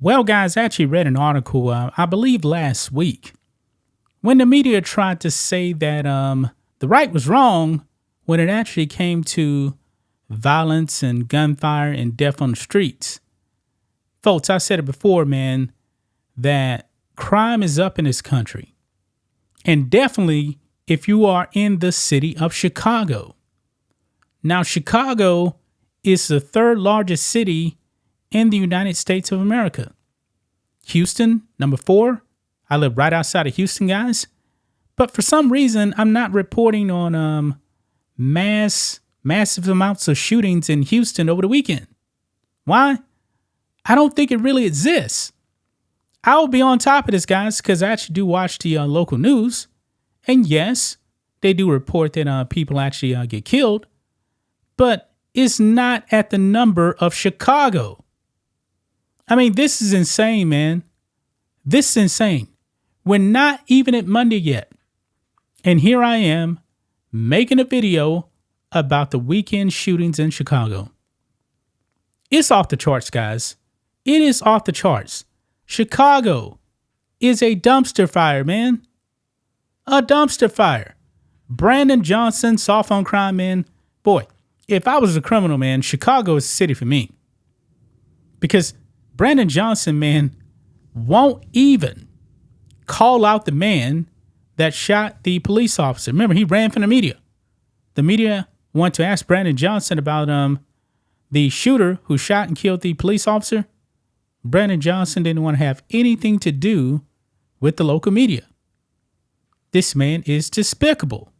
Well, guys, I actually read an article, I believe last week, when the media tried to say that the right was wrong when it actually came to violence and gunfire and death on the streets. Folks, I said it before, man, that crime is up in this country. And definitely if you are in the city of Chicago. Now, Chicago is the third largest city in the United States of America. Houston, number 4. I live right outside of Houston, guys. But for some reason, I'm not reporting on massive amounts of shootings in Houston over the weekend. Why? I don't think it really exists. I will be on top of this, guys, because I actually do watch the local news. And yes, they do report that people actually get killed. But it's not at the number of Chicago. I mean, this is insane, man. This is insane. We're not even at Monday yet. And here I am making a video about the weekend shootings in Chicago. It's off the charts, guys. It is off the charts. Chicago is a dumpster fire, man. A dumpster fire. Brandon Johnson, soft on crime, man. Boy, if I was a criminal, man, Chicago is the city for me. Because Brandon Johnson, man, won't even call out the man that shot the police officer. Remember, he ran from the media. The media wanted to ask Brandon Johnson about the shooter who shot and killed the police officer. Brandon Johnson didn't want to have anything to do with the local media. This man is despicable.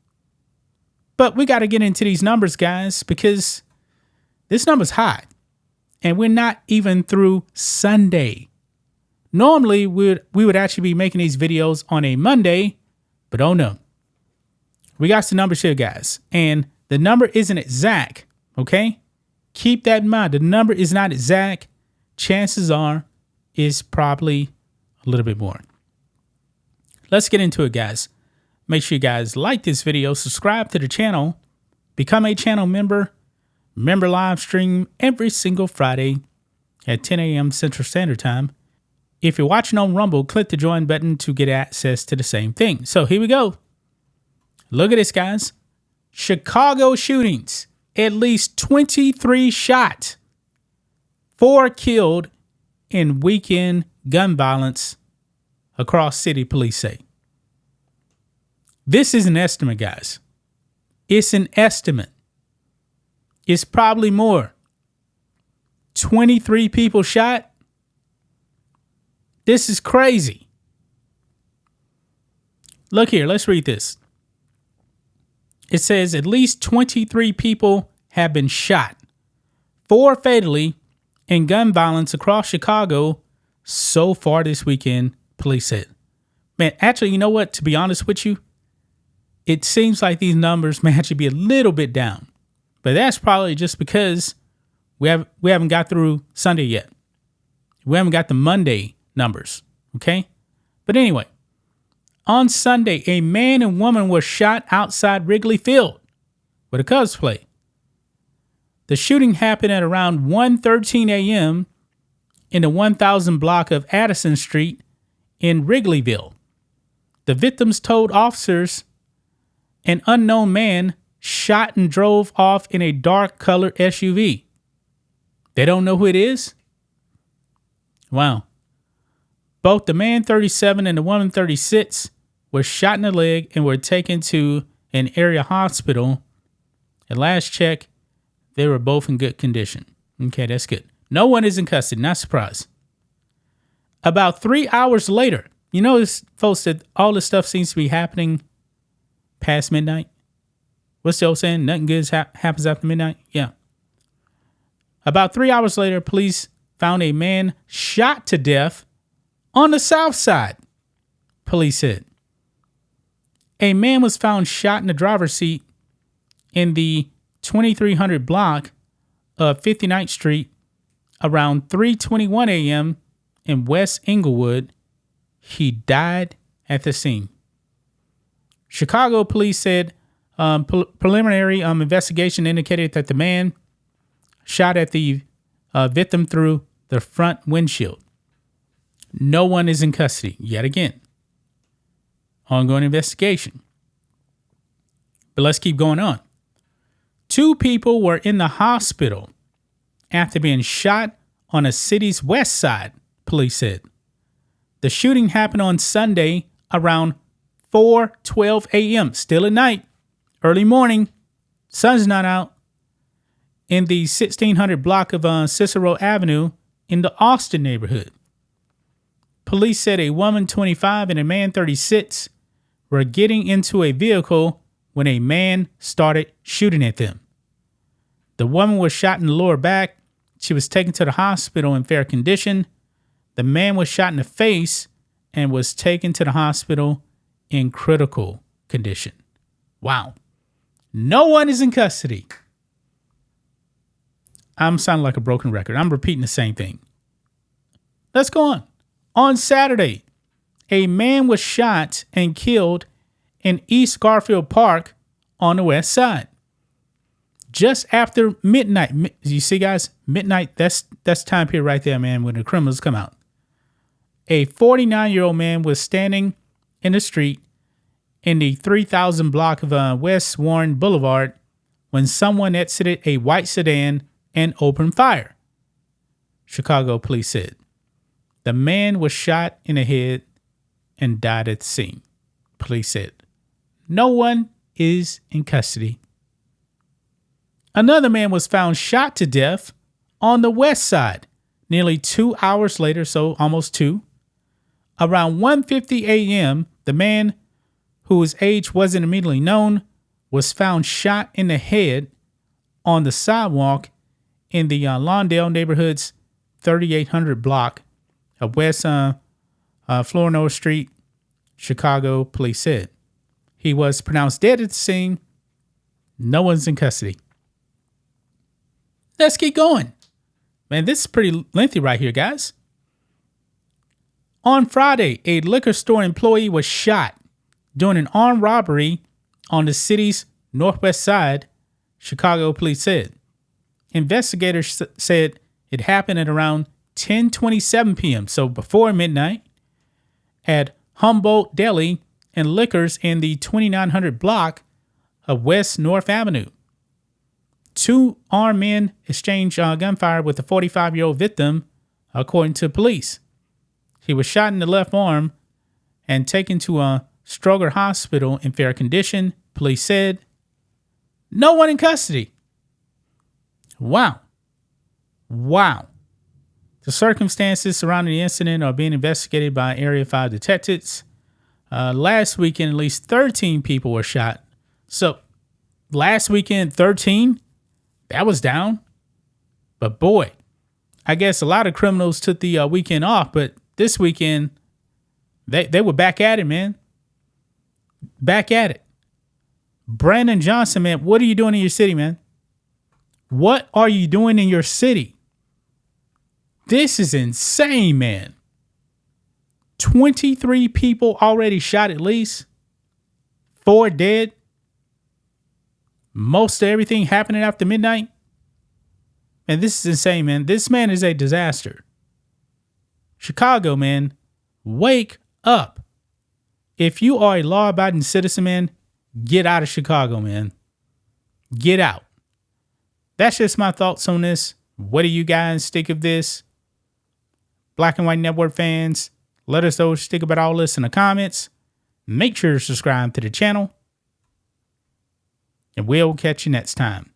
But we got to get into these numbers, guys, because this number's high. And we're not even through Sunday. Normally, we would actually be making these videos on a Monday, but oh no. We got some numbers here, guys. And the number isn't exact, okay? Keep that in mind. The number is not exact. Chances are it's probably a little bit more. Let's get into it, guys. Make sure you guys like this video, subscribe to the channel, become a channel member. Member live stream every single Friday at 10 a.m. Central Standard Time. If you're watching on Rumble, click the join button to get access to the same thing. So here we go. Look at this, guys. Chicago shootings. At least 23 shot. 4 killed in weekend gun violence across city, police say. This is an estimate, guys. It's an estimate. It's probably more. 23 people shot. This is crazy. Look here, let's read this. It says at least 23 people have been shot, 4 fatally, in gun violence across Chicago so far this weekend, police said. Man, actually, you know what? To be honest with you, it seems like these numbers may actually be a little bit down. But that's probably just because we haven't got through Sunday yet. We haven't got the Monday numbers, okay? But anyway, on Sunday, a man and woman were shot outside Wrigley Field with a Cubs play. The shooting happened at around 1:13 a.m. in the 1000 block of Addison Street in Wrigleyville. The victims told officers an unknown man shot and drove off in a dark-colored SUV. They don't know who it is? Wow. Both the man 37 and the woman 36 were shot in the leg and were taken to an area hospital. At last check, they were both in good condition. Okay, that's good. No one is in custody, not surprised. About 3 hours later, you notice, folks, that all this stuff seems to be happening past midnight. What's the old saying? Nothing good happens after midnight? Yeah. About 3 hours later, police found a man shot to death on the south side, police said. A man was found shot in the driver's seat in the 2300 block of 59th Street around 3:21 a.m. in West Englewood. He died at the scene. Chicago police said preliminary investigation indicated that the man shot at the victim through the front windshield. No one is in custody yet again. Ongoing investigation. But let's keep going on. 2 people were in the hospital after being shot on a city's west side, police said. The shooting happened on Sunday around 4:12 a.m., still at night, early morning, sun's not out, in the 1600 block of Cicero Avenue in the Austin neighborhood. Police said a woman 25 and a man 36 were getting into a vehicle when a man started shooting at them. The woman was shot in the lower back. She was taken to the hospital in fair condition. The man was shot in the face and was taken to the hospital in critical condition. Wow. No one is in custody. I'm sounding like a broken record. I'm repeating the same thing. Let's go on. On Saturday, a man was shot and killed in East Garfield Park on the west side. Just after midnight. You see, guys, midnight, that's time period right there, man, when the criminals come out. A 49-year-old man was standing in the street in the 3000 block of West Warren Boulevard when someone exited a white sedan and opened fire, Chicago police said. The man was shot in the head and died at the scene, police said. No one is in custody. Another man was found shot to death on the west side nearly 2 hours later, so almost 2. Around 1:50 a.m., the man, whose age wasn't immediately known, was found shot in the head on the sidewalk in the Lawndale neighborhood's 3800 block of West Flournoy Street, Chicago police said. He was pronounced dead at the scene. No one's in custody. Let's keep going. Man, this is pretty lengthy right here, guys. On Friday, a liquor store employee was shot during an armed robbery on the city's northwest side, Chicago police said. Investigators said it happened at around 10:27 p.m., so before midnight, at Humboldt Deli and Liquors in the 2900 block of West North Avenue. 2 armed men exchanged gunfire with the 45-year-old victim, according to police. He was shot in the left arm and taken to a Stroger Hospital in fair condition, police said. No one in custody. Wow. The circumstances surrounding the incident are being investigated by Area 5 detectives. Last weekend, at least 13 people were shot. So last weekend, 13, that was down. But boy, I guess a lot of criminals took the weekend off, but this weekend, they were back at it, man. Back at it. Brandon Johnson, man, what are you doing in your city, man? What are you doing in your city? This is insane, man. 23 people already shot at least. 4 dead. Most of everything happening after midnight. And this is insane, man. This man is a disaster. Chicago, man, wake up. If you are a law-abiding citizen, man, get out of Chicago, man. Get out. That's just my thoughts on this. What do you guys think of this? Black and White Network fans, let us know what you think about all this in the comments. Make sure to subscribe to the channel. And we'll catch you next time.